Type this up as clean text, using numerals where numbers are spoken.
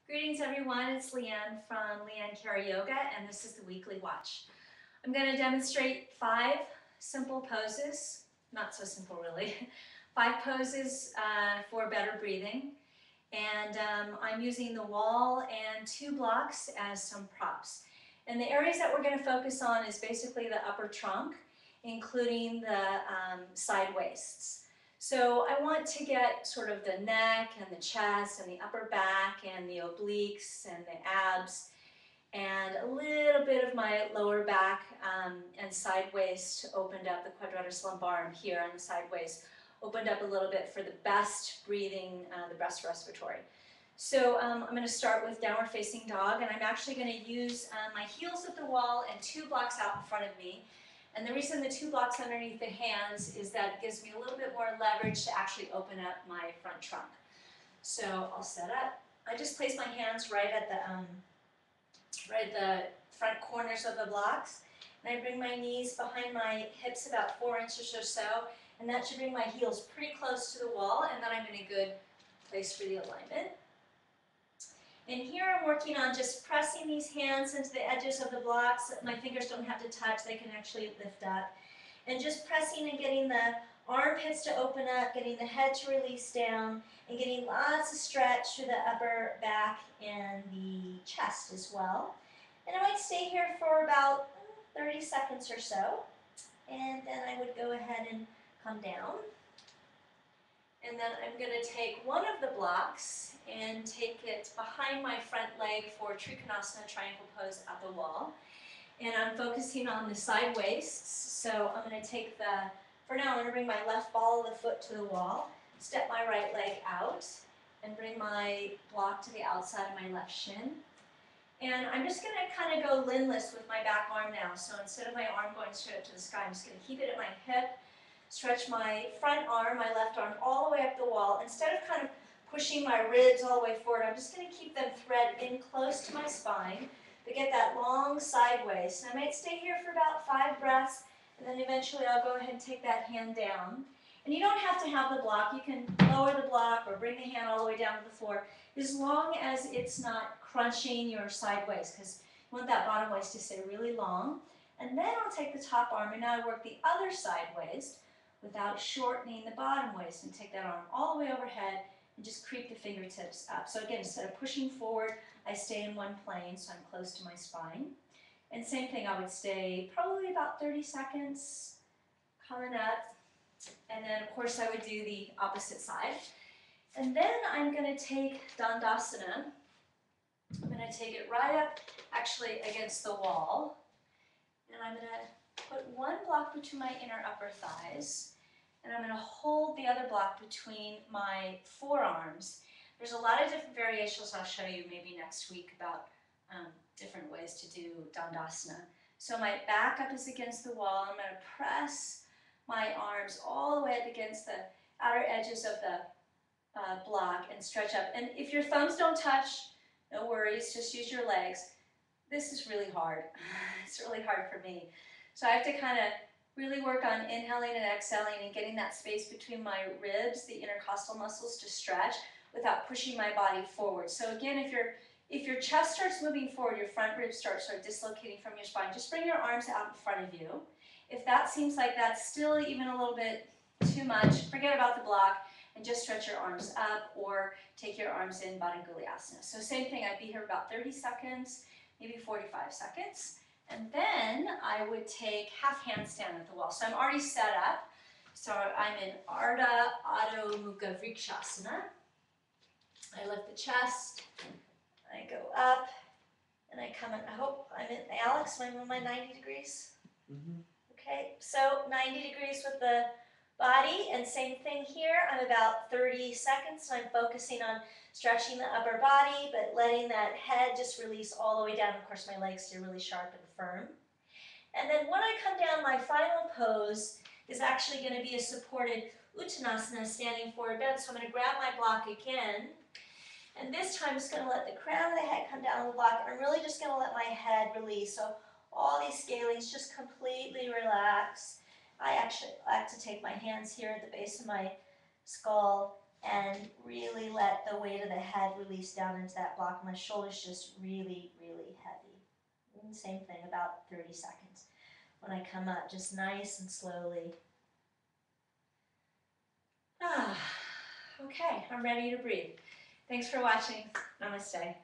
Greetings everyone, it's Leeann from Leeann Carey Yoga, and this is the weekly watch. I'm going to demonstrate 5 simple poses, not so simple really, 5 poses for better breathing. And I'm using the wall and 2 blocks as some props. And the areas that we're going to focus on is basically the upper trunk, including the side waists. So I want to get sort of the neck and the chest and the upper back and the obliques and the abs and a little bit of my lower back and side waist opened up, the quadratus lumbarum here on the side waist opened up a little bit for the best breathing, the best respiratory. So I'm going to start with downward facing dog, and I'm actually going to use my heels at the wall and 2 blocks out in front of me. And the reason the 2 blocks underneath the hands is that it gives me a little bit more leverage to actually open up my front trunk. So I'll set up. I just place my hands right at the front corners of the blocks. And I bring my knees behind my hips about 4 inches or so. And that should bring my heels pretty close to the wall. And then I'm in a good place for the alignment. And here I'm working on just pressing these hands into the edges of the blocks. My fingers don't have to touch, they can actually lift up. And just pressing and getting the armpits to open up, getting the head to release down, and getting lots of stretch through the upper back and the chest as well. And I might stay here for about 30 seconds or so. And then I would go ahead and come down. And then I'm going to take one of the blocks and take it behind my front leg for Trikonasana triangle pose at the wall. And I'm focusing on the side waists. So I'm going to take for now I'm going to bring my left ball of the foot to the wall, step my right leg out, and bring my block to the outside of my left shin. And I'm just going to kind of go limbless with my back arm now. So instead of my arm going straight up to the sky, I'm just going to keep it at my hip. Stretch my front arm, my left arm, all the way up the wall. Instead of kind of pushing my ribs all the way forward, I'm just going to keep them thread in close to my spine to get that long side waist. And I might stay here for about 5 breaths, and then eventually I'll go ahead and take that hand down. And you don't have to have the block. You can lower the block or bring the hand all the way down to the floor, as long as it's not crunching your side waist, because you want that bottom waist to stay really long. And then I'll take the top arm, and now I work the other side waist without shortening the bottom waist, and take that arm all the way overhead and just creep the fingertips up. So again, instead of pushing forward, I stay in one plane, so I'm close to my spine. And same thing, I would stay probably about 30 seconds, coming up. And then of course I would do the opposite side. And then I'm going to take Dandasana. I'm going to take it right up actually against the wall. And I'm going to put one block between my inner upper thighs, and I'm going to hold the other block between my forearms. There's a lot of different variations I'll show you maybe next week about different ways to do Dandasana. So my back up is against the wall. I'm going to press my arms all the way up against the outer edges of the block and stretch up. And if your thumbs don't touch, no worries, just use your legs. This is really hard. It's really hard for me. So I have to kind of really work on inhaling and exhaling and getting that space between my ribs, the intercostal muscles, to stretch without pushing my body forward. So again, if your chest starts moving forward, your front ribs start dislocating from your spine, just bring your arms out in front of you. If that seems like that's still even a little bit too much, forget about the block and just stretch your arms up or take your arms in Badanguliasana. So same thing, I'd be here about 30 seconds, maybe 45 seconds. And then I would take half handstand at the wall. So I'm already set up. So I'm in Ardha Adho Mukha Vrikshasana. I lift the chest, I go up, and I come in. I hope I'm in, Alex, am I on my 90 degrees? Mm-hmm. Okay, so 90 degrees with the body, and same thing here. I'm about 30 seconds, so I'm focusing on stretching the upper body, but letting that head just release all the way down. Of course, my legs stay really sharp and firm. And then when I come down, my final pose is actually going to be a supported Uttanasana, standing forward bend. So I'm going to grab my block again, and this time I'm just going to let the crown of the head come down the block. I'm really just going to let my head release. So all these scalenes just completely relax. I actually like to take my hands here at the base of my skull, and really let the weight of the head release down into that block. My shoulders just really, really heavy. And same thing, about 30 seconds. When I come up, just nice and slowly. Okay, I'm ready to breathe. Thanks for watching. Namaste.